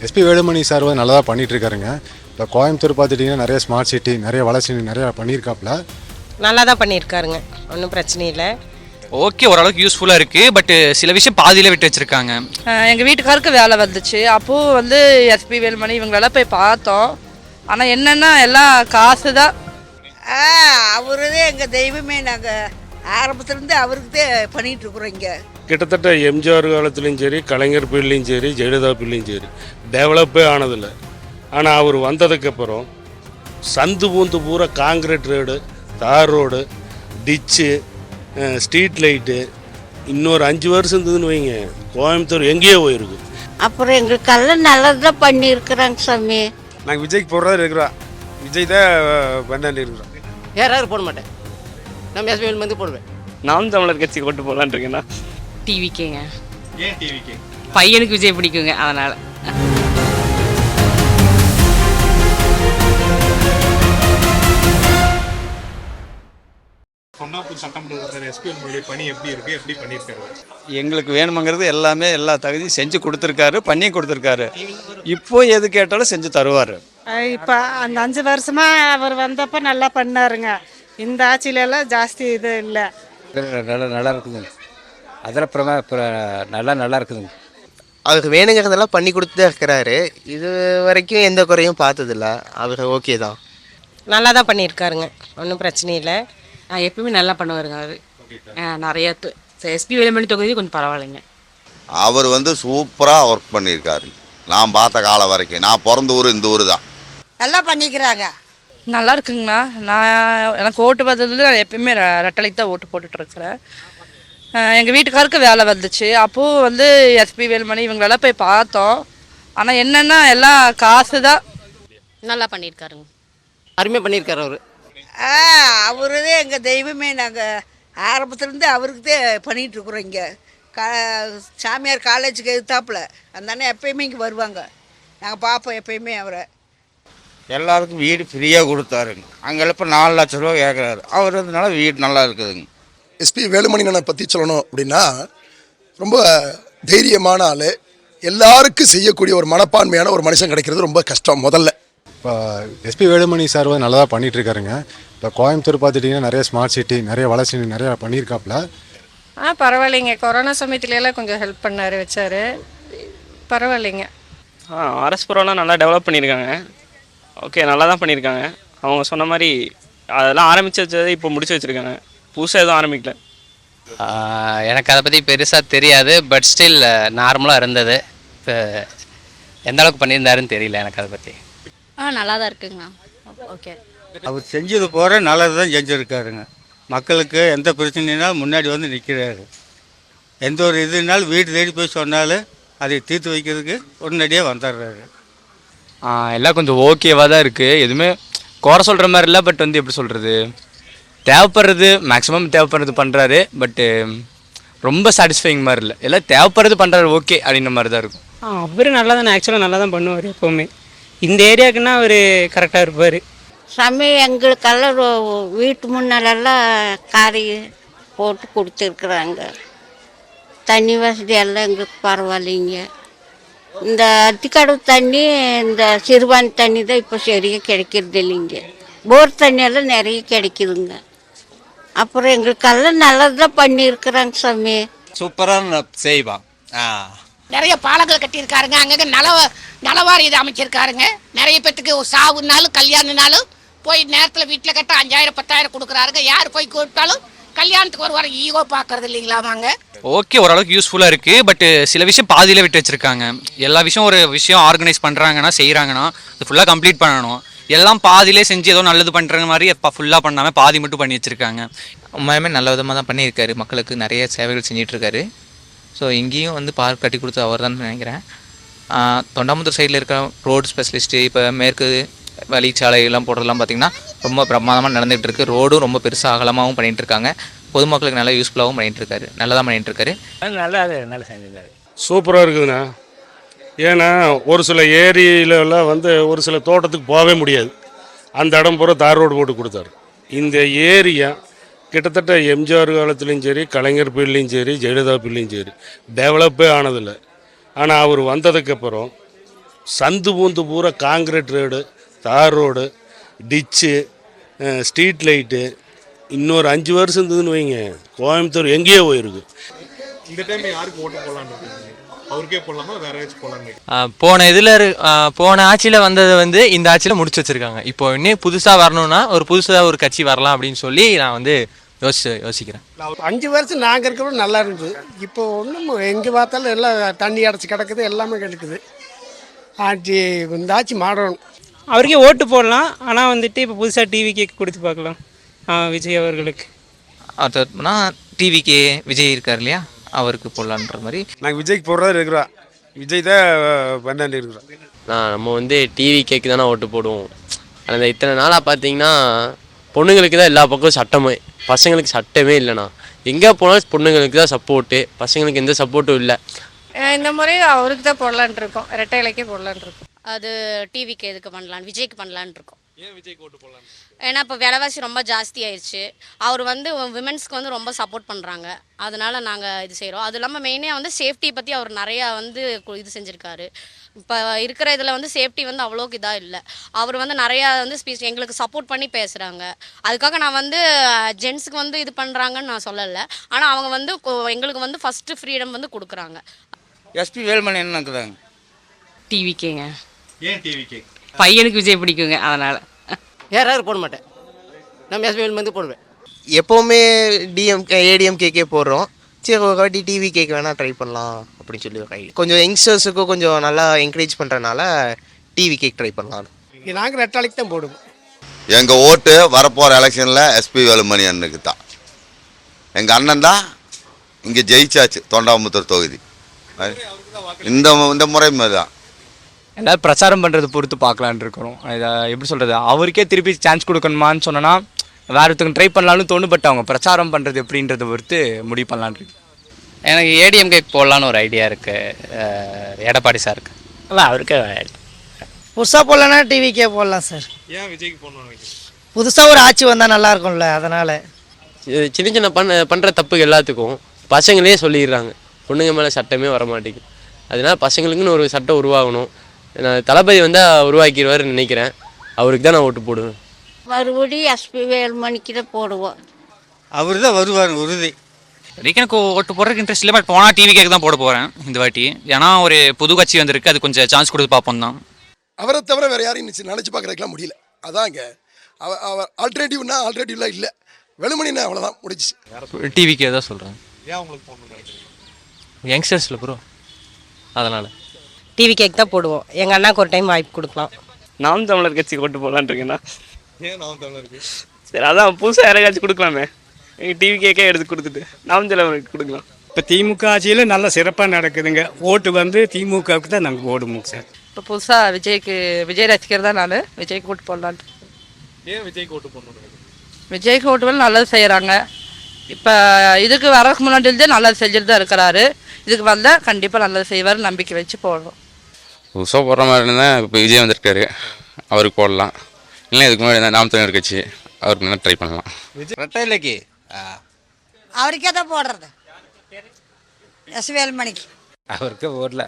SP Velumani sir வந்து நல்லா தான் பண்ணிட்டு இருக்காருங்க. இப்போ கோயம்புத்தூர் பார்த்துட்டிங்கன்னா நிறைய ஸ்மார்ட் சிட்டி, நிறைய வளர்ச்சி நிறையா பண்ணியிருக்காப்புல. நல்லா தான் பண்ணியிருக்காருங்க, ஒன்றும் பிரச்சனை இல்லை. ஓகே, ஓரளவுக்கு யூஸ்ஃபுல்லாக இருக்குது. பட் சில விஷயம் பாதியிலே விட்டு வச்சுருக்காங்க. எங்கள் வீட்டுக்காருக்கு வேலை வந்துச்சு, அப்போது வந்து எஸ்பி வேலுமணி இவங்களெல்லாம் போய் பார்த்தோம். ஆனால் என்னென்னா எல்லாம் காசு தான். அவரு தான் எங்கள் தெய்வமே. நாங்கள் ஆரம்பத்துலேருந்து அவருக்கு தான் பண்ணிகிட்ருக்குறோம். இங்கே கிட்டத்தட்ட எம்ஜிஆர் காலத்துலேயும் சரி, கலைஞர் பீரியட்லேயும் சரி, ஜெயலலிதா பீரியட்லேயும் சரி டெவலப்பே ஆனதில்லை. ஆனால் அவர் வந்ததுக்கப்புறம் சந்து பூந்து பூரா காங்கிரீட் ரோடு, தார் ரோடு, டிச்சு, ஸ்ட்ரீட் லைட்டு, இன்னொரு 5 வருஷம் இருந்ததுன்னு வைங்க, கோயம்புத்தூர் எங்கேயோ போயிருக்கு. அப்புறம் எங்களுக்கெல்லாம் நல்லது தான் பண்ணியிருக்கிறாங்க சாமி. நாங்கள் விஜய்க்கு போடுறதா இருக்கிறோம். விஜய் தான் பண்ணாண்டி இருக்கிறோம். யாராவது போட மாட்டேன், நம்ம எஸ்பி வேலுமணி போடுவேன். நாம் தமிழர் கட்சிக்கு போட்டு போகலான் இருக்கேன்னா டிவிக்கேங்க. ஏன் டிவிக்கே? பையனுக்கு விஜய் பிடிக்குங்க, அதனால். பொன்னாப்பூர் சட்டமன்ற எஸ்பி வேலுமணி பணி எப்படி இருக்குது, எப்படி பண்ணியிருக்காரு? எங்களுக்கு வேணுமங்கிறது எல்லாமே எல்லா தகுதியும் செஞ்சு கொடுத்துருக்காரு, பண்ணி கொடுத்துருக்காரு. இப்போ எது கேட்டாலும் செஞ்சு தருவார். இப்போ அந்த 5 வருஷமாக அவர் வந்தப்போ நல்லா பண்ணாருங்க. இந்த ஆட்சியிலலாம் ஜாஸ்தி இது இல்லை. நல்லா இருக்குதுங்க. அதில் நல்லா இருக்குதுங்க. அவருக்கு வேணுங்கிறதெல்லாம் பண்ணி கொடுத்து தான் இருக்கிறாரு. இது வரைக்கும் எந்த குறையும் பார்த்ததில்ல. அவர் ஓகே தான், நல்லா தான் பண்ணியிருக்காருங்க, ஒன்றும் பிரச்சனை இல்லை. எப்பவுமே நல்லா பண்ணுவாருங்க அவர். நிறைய எஸ்பி வேலுமணி தொகுதி கொஞ்சம் பரவாயில்லைங்க. அவர் வந்து சூப்பராக ஒர்க் பண்ணியிருக்காரு. நான் பார்த்த காலம் வரைக்கும். நான் பிறந்த ஊர் இந்த ஊர் தான். நல்லா பண்ணிக்கிறாங்க. நல்லா இருக்குங்கண்ணா. நான் எனக்கு ஓட்டு பார்த்ததுல நான் எப்பயுமே ரெட்டலைக்கு தான் ஓட்டு போட்டுட்ருக்கிறேன். எங்கள் வீட்டுக்காருக்கு வேலை வந்துச்சு, அப்போது வந்து எஸ்பி வேலுமணி இவங்களெல்லாம் போய் பார்த்தோம். ஆனால் என்னென்னா எல்லாம் காசு தான். நல்லா பண்ணியிருக்காருங்க, அருமையாக பண்ணியிருக்காரு அவர். அவரு தான் எங்கள் தெய்வமே. நாங்கள் ஆரம்பத்துலேருந்து அவருக்கு தான் பண்ணிகிட்ருக்குறோம். இங்கே சாமியார் காலேஜுக்கு எதிர்த்தாப்புல அந்த எப்பயுமே இங்கே வருவாங்க. நாங்கள் பார்ப்போம் எப்பயுமே அவரை. எல்லாருக்கும் வீடு ஃப்ரீயாக கொடுத்தாருங்க. அங்கே இப்போ 4 லட்ச ரூபா கேட்குறாரு. அவர் இருந்தனால வீடு நல்லா இருக்குதுங்க. எஸ்பி வேலுமணியனை பற்றி சொல்லணும் அப்படின்னா, ரொம்ப தைரியமான ஆள். எல்லாருக்கும் செய்யக்கூடிய ஒரு மனப்பான்மையான ஒரு மனுஷன் கிடைக்கிறது ரொம்ப கஷ்டம் முதல்ல. இப்போ எஸ்பி வேலுமணி சார் வந்து நல்லா தான் பண்ணிட்டு இருக்காருங்க. இப்போ கோயம்புத்தூர் பார்த்துட்டிங்கன்னா நிறைய ஸ்மார்ட் சிட்டி, நிறைய வளர்ச்சி நிறையா பண்ணியிருக்காப்புல. பரவாயில்லைங்க. கொரோனா சமயத்துலலாம் கொஞ்சம் ஹெல்ப் பண்ணார், வச்சார். பரவாயில்லைங்க. அரசு பரவாயில்ல, நல்லா டெவலப் பண்ணியிருக்காங்க. ஓகே, நல்லா தான் பண்ணியிருக்காங்க. அவங்க சொன்ன மாதிரி அதெல்லாம் ஆரம்பித்து வச்சதை இப்போ முடிச்சு வச்சுருக்காங்க. புதுசாக எதுவும் ஆரம்பிக்கல. எனக்கு அதை பற்றி பெருசாக தெரியாது. பட் ஸ்டில் நார்மலாக இருந்தது. இப்போ எந்த அளவுக்கு பண்ணியிருந்தாருன்னு தெரியல எனக்கு அதை பற்றி. நல்லா தான் இருக்குங்கண்ணா. ஓகே, அவர் செஞ்சது போகிற நல்லது தான் செஞ்சுருக்காருங்க. மக்களுக்கு எந்த பிரச்சனைனாலும் முன்னாடி வந்து நிற்கிறாரு. எந்த ஒரு இதுனாலும் வீடு தேடி போய் சொன்னாலும் அதை தீர்த்து வைக்கிறதுக்கு உடனடியாக வந்துடுறாரு. எல்லாம் கொஞ்சம் ஓகேவாக தான் இருக்குது. எதுவுமே குறை சொல்கிற மாதிரி இல்லை. பட் வந்து எப்படி சொல்கிறது, தேவைப்படுறது மேக்ஸிமம் தேவைப்படுறது பண்ணுறாரு. பட்டு ரொம்ப சாட்டிஸ்ஃபைங் மாதிரி இல்லை. எல்லாம் தேவைப்படுறது பண்ணுறாரு, ஓகே அப்படின்ற மாதிரி தான் இருக்கும். அவர் நல்லா தானே, ஆக்சுவலாக நல்லா தான் பண்ணுவார் எப்போவுமே. இந்த ஏரியாவுக்குன்னா அவர் கரெக்டாக இருப்பார். சாமி எங்களுக்கெல்லாம் வீட்டு முன்னாலெல்லாம் காரி போட்டு கொடுத்துருக்குறாங்க. தண்ணி வசதி எல்லாம் எங்களுக்கு பரவாயில்லைங்க. இந்த அத்திக்கடவு தண்ணி, இந்த சிறுவாணி தண்ணி தான் இப்போ சரியாக கிடைக்கிறது இல்லைங்க. போர் தண்ணியெல்லாம் நிறைய கிடைக்குதுங்க. அப்புறம் எங்களுக்கெல்லாம் நல்லது தான் பண்ணியிருக்கிறாங்க சாமி. சூப்பராக செய்வான். நிறைய பாலங்கள் கட்டியிருக்காருங்க. அங்கங்கே நலவாரி இது அமைச்சிருக்காருங்க. நிறைய பேத்துக்கு சாவுனாலும் கல்யாணம்னாலும் போய் நேரத்தில் வீட்டில் கட்ட 5000 10,000 கொடுக்குறாருங்க. யார் போய் கூப்பிட்டாலும் கல்யாணத்துக்கு வருவார். ஈகோ பார்க்கறது இல்லைங்களா வாங்க. ஓகே, ஓரளவுக்கு யூஸ்ஃபுல்லாக இருக்குது. பட் சில விஷயம் பாதியிலே விட்டு வச்சுருக்காங்க. எல்லா விஷயம் ஒரு விஷயம் ஆர்கனைஸ் பண்ணுறாங்கன்னா, செய்கிறாங்கன்னா அது ஃபுல்லாக கம்ப்ளீட் பண்ணணும். எல்லாம் பாதியிலே செஞ்சு ஏதோ நல்லது பண்ணுற மாதிரி ஃபுல்லாக பண்ணாமல் பாதி மட்டும் பண்ணி வச்சுருக்காங்க. உண்மையுமே நல்ல விதமாக தான் பண்ணியிருக்காரு. மக்களுக்கு நிறைய சேவைகள் செஞ்சிட்ருக்காரு. ஸோ இங்கேயும் வந்து பார்க் கட்டி கொடுத்து அவர் தான் நினைக்கிறேன். தொண்டாமுத்தூர் சைடில் இருக்கிற ரோடு ஸ்பெஷலிஸ்ட்டு, இப்போ மேற்கு வழிச்சாலையெல்லாம் போடுறதுலாம் பார்த்திங்கன்னா ரொம்ப பிரமாதமாக நடந்துகிட்டு இருக்குது. ரோடும் ரொம்ப பெருசாக அகலமாகவும் பண்ணிகிட்ருக்காங்க. பொதுமக்களுக்கு நல்லா யூஸ்ஃபுல்லாகவும் பண்ணிகிட்ருக்காரு. நல்லா தான் பண்ணிகிட்ருக்காரு. நல்லா செஞ்சிருக்காரு. சூப்பராக இருக்குதுண்ணா. ஏன்னா ஒரு சில ஏரியிலலாம் வந்து ஒரு சில தோட்டத்துக்கு போகவே முடியாது. அந்த இடம் பூரா தார் ரோடு போட்டு கொடுத்தாரு. இந்த ஏரியா கிட்டத்தட்ட எம்ஜிஆர் காலத்துலேயும் சரி, கலைஞர் பீரியட்லேயும் சரி, ஜெயலலிதா பீரியட்லேயும் சரி டெவலப்பே ஆனதில்லை. ஆனால் அவர் வந்ததுக்கப்புறம் சந்து பூந்து பூரா காங்கிரீட் ரோடு, தார் ரோடு, டிச்சு, ஸ்ட்ரீட் லைட்டு, இன்னொரு 5 வருஷம் இருந்ததுன்னு வைங்க, கோயம்புத்தூர் எங்கேயோ போயிருக்கு. இந்த டைம் யாருக்கு ஓட்டு போடலான்னு இருக்கீங்க? அவருக்கே போடலாமா வேற ஏதாச்சும் போடலான்னு? போன ஆட்சியில் வந்தது வந்து இந்த ஆட்சியில் முடிச்சு வச்சிருக்காங்க. இப்போ இன்னும் புதுசாக வரணும்னா புதுசாக ஒரு கட்சி வரலாம் அப்படின்னு சொல்லி நான் வந்து யோசிக்கிறேன். 5 வருஷம் நாங்கள் இருக்கிறோம் நல்லா இருந்தது. இப்போ ஒன்றும் எங்கே பார்த்தாலும் எல்லாம் தண்ணி அடைச்சி கிடக்குது, எல்லாமே கிடக்குது. இந்த ஆட்சி மாறணும். அவருக்கே ஓட்டு போடலாம். ஆனால் வந்துட்டு இப்போ புதுசாக டிவிக்கே கொடுத்து பார்க்கலாம் விஜய் அவர்களுக்கு. அடுத்ததுனா டிவிக்கே விஜய் இருக்கார் இல்லையா, அவருக்கு போடலான்ற மாதிரி. நாங்கள் விஜய்க்கு போடுறதா இருக்கிறோம். விஜய் தான் பண்ணாண்டு இருக்கிறோம். நம்ம வந்து டிவி கேக்கு தானே ஓட்டு போடுவோம். அந்த இத்தனை நாளாக பார்த்தீங்கன்னா பொண்ணுங்களுக்கு தான் எல்லா பக்கம் சட்டமே, பசங்களுக்கு சட்டமே இல்லைண்ணா. எங்கே போனாலும் பொண்ணுங்களுக்கு தான் சப்போர்ட்டு, பசங்களுக்கு எந்த சப்போர்ட்டும் இல்லை. இந்த முறை அவருக்கு தான் போடலான் இருக்கோம், ரெட்டை இலைக்கே போடலான் இருக்கோம். அது டிவிக்கு எதுக்கு பண்ணலான், விஜய்க்கு பண்ணலான் இருக்கோம். ஏன் விஜய்க்கு ஓட்டு போடலாம்? ஏன்னா இப்போ விலைவாசி ரொம்ப ஜாஸ்தி ஆயிடுச்சு. அவர் வந்து விமென்ஸ்க்கு வந்து ரொம்ப சப்போர்ட் பண்ணுறாங்க, அதனால நாங்கள் இது செய்கிறோம். அது இல்லாமல் மெயினாக வந்து சேஃப்டி பற்றி அவர் நிறையா வந்து இது செஞ்சுருக்காரு. இப்போ இருக்கிற இதில் வந்து சேஃப்டி வந்து அவ்வளோக்கு இதாக இல்லை. அவர் வந்து நிறையா வந்து ஸ்பீச் எங்களுக்கு சப்போர்ட் பண்ணி பேசுகிறாங்க. அதுக்காக நான் வந்து ஜென்ஸுக்கு வந்து இது பண்ணுறாங்கன்னு நான் சொல்லலை. ஆனால் அவங்க வந்து எங்களுக்கு வந்து ஃபஸ்ட்டு ஃப்ரீடம் வந்து கொடுக்குறாங்க. எஸ்பி வேலுமணி என்ன இருக்குதாங்க? டிவிக்கேங்க. ஏன் டிவி கேக்? பையனுக்கு விஜய் பிடிக்குங்க, அதனால். யாராவது போட மாட்டேன், நம்ம எஸ்பி வேலுமணி போடுவேன். எப்போவுமே ஏடிஎம்கேக்கே போடுறோம். சரி ஒரு வாட்டி டிவி கேக் வேணால் ட்ரை பண்ணலாம் அப்படின்னு சொல்லி ஒரு ஐடியா. கொஞ்சம் யங்ஸ்டர்ஸுக்கும் கொஞ்சம் நல்லா என்கரேஜ் பண்ணுறதுனால டிவி கேக் ட்ரை பண்ணலாம். நாங்கள் ரெட்டாளிக்கு தான் போடுவோம். எங்கள் ஓட்டு வரப்போகிற எலெக்ஷனில் எஸ்பி வேலுமணி அண்ணனுக்கு தான். எங்கள் அண்ணன் தான் இங்கே ஜெயிச்சாச்சு தொண்டாமுத்தூர் தொகுதி. இந்த முறை தான் எல்லாரும் பிரச்சாரம் பண்ணுறது பொறுத்து பார்க்கலான் இருக்கிறோம். இதை எப்படி சொல்கிறது, அவருக்கே திருப்பி சான்ஸ் கொடுக்கணுமான்னு சொன்னோன்னா வேறு ஒருத்தங்க ட்ரை பண்ணலான்னு தோணும். பட் அவங்க பிரச்சாரம் பண்ணுறது எப்படின்றத பொறுத்து முடிவு பண்ணலான் இருக்கு. எனக்கு ஏடிஎம்கே போடலான்னு ஒரு ஐடியா இருக்குது. எடப்பாடி சாருக்கு அதான் அவருக்கே புதுசாக போடலன்னா டிவிக்கே போடலாம் சார். ஏன் விஜய்க்கு போடணும்? புதுசாக ஒரு ஆட்சி வந்தால் நல்லா இருக்கும்ல, அதனால். சின்ன சின்ன பண்ணுற தப்பு எல்லாத்துக்கும் பசங்களே சொல்லிடுறாங்க, பொண்ணுங்க மேலே சட்டமே வர மாட்டேங்குது. அதனால பசங்களுக்குன்னு ஒரு சட்டம் உருவாகணும். நான் தளபதி வந்தால் உருவாக்கிடுவார்னு நினைக்கிறேன். அவருக்கு தான் நான் ஓட்டு போடுவேன். மறுபடியும் எஸ்பி வேலுமணிக்கு தான் போடுவோம். அவர் தான் வருவார் உறுதி. எனக்கு ஓட்டு போடுறதுக்கு இன்ட்ரெஸ்ட் இல்லை, பட் போனால் டிவி கேக்கு தான் போட போகிறேன் இந்த வாட்டி. ஏன்னா ஒரு புது கட்சி வந்திருக்கு, அது கொஞ்சம் சான்ஸ் கொடுத்து பார்ப்போம் தான். அவரை தவிர வேறு யாரையும் நினச்சி பார்க்குறதுக்கெலாம் முடியல. அதாங்க அவர் ஆல்டர்னேட்டிவ்லாம் இல்லை. வேலுமணின்னா அவ்வளோதான் முடிச்சு. டிவிக்கே தான் சொல்கிறேன். ஏன் உங்களுக்கு போடணும்? யங்ஸ்டர்ஸில் ப்ரோ, அதனால் டிவி கேக் தான் போடுவோம். எங்கள் அண்ணாக்கு ஒரு டைம் வாய்ப்பு கொடுக்கலாம். நாம் தமிழர் கட்சிக்கு ஓட்டு போடலான் இருக்கேண்ணா. ஏன் நாம் தமிழருக்கு? சரி, அதான் புதுசாக யாராச்சும் கொடுக்கலாமே. எங்கள் டிவி கேக்கே எடுத்து கொடுத்துட்டு நாம் தமிழருக்கு கொடுக்கலாம். இப்போ திமுக ஆட்சியில் நல்லா சிறப்பாக நடக்குதுங்க. ஓட்டு வந்து திமுகவுக்கு தான் நாங்கள் ஓடுவோம் சார். இப்போ புதுசாக விஜய் ரசிகர் தான் நான், விஜய்க்கு ஓட்டு போடலான்ட்டு. ஏன் விஜய்க்கு ஓட்டு போடணும்? விஜய்க்கு ஓட்டு போல நல்லது செய்கிறாங்க. இப்போ இதுக்கு வரதுக்கு முன்னாடி நல்லது செஞ்சுட்டு தான் இருக்கிறாரு. இதுக்கு வந்தால் கண்டிப்பாக நல்லது செய்வார், நம்பிக்கை வச்சு போடுறோம். புதுசாக போடுற மாதிரி இருந்தால் இப்போ விஜய் வந்திருக்காரு, அவருக்கு போடலாம். இல்லை இதுக்கு முன்னாடி நாம் தமிழர் கட்சி, அவருக்கு நல்லா ட்ரை பண்ணலாம். ரெட்டை இலைக்கு அவருக்கே தான் போடுறது, எஸ்பி வேலுமணிக்கு. அவருக்கு போடல.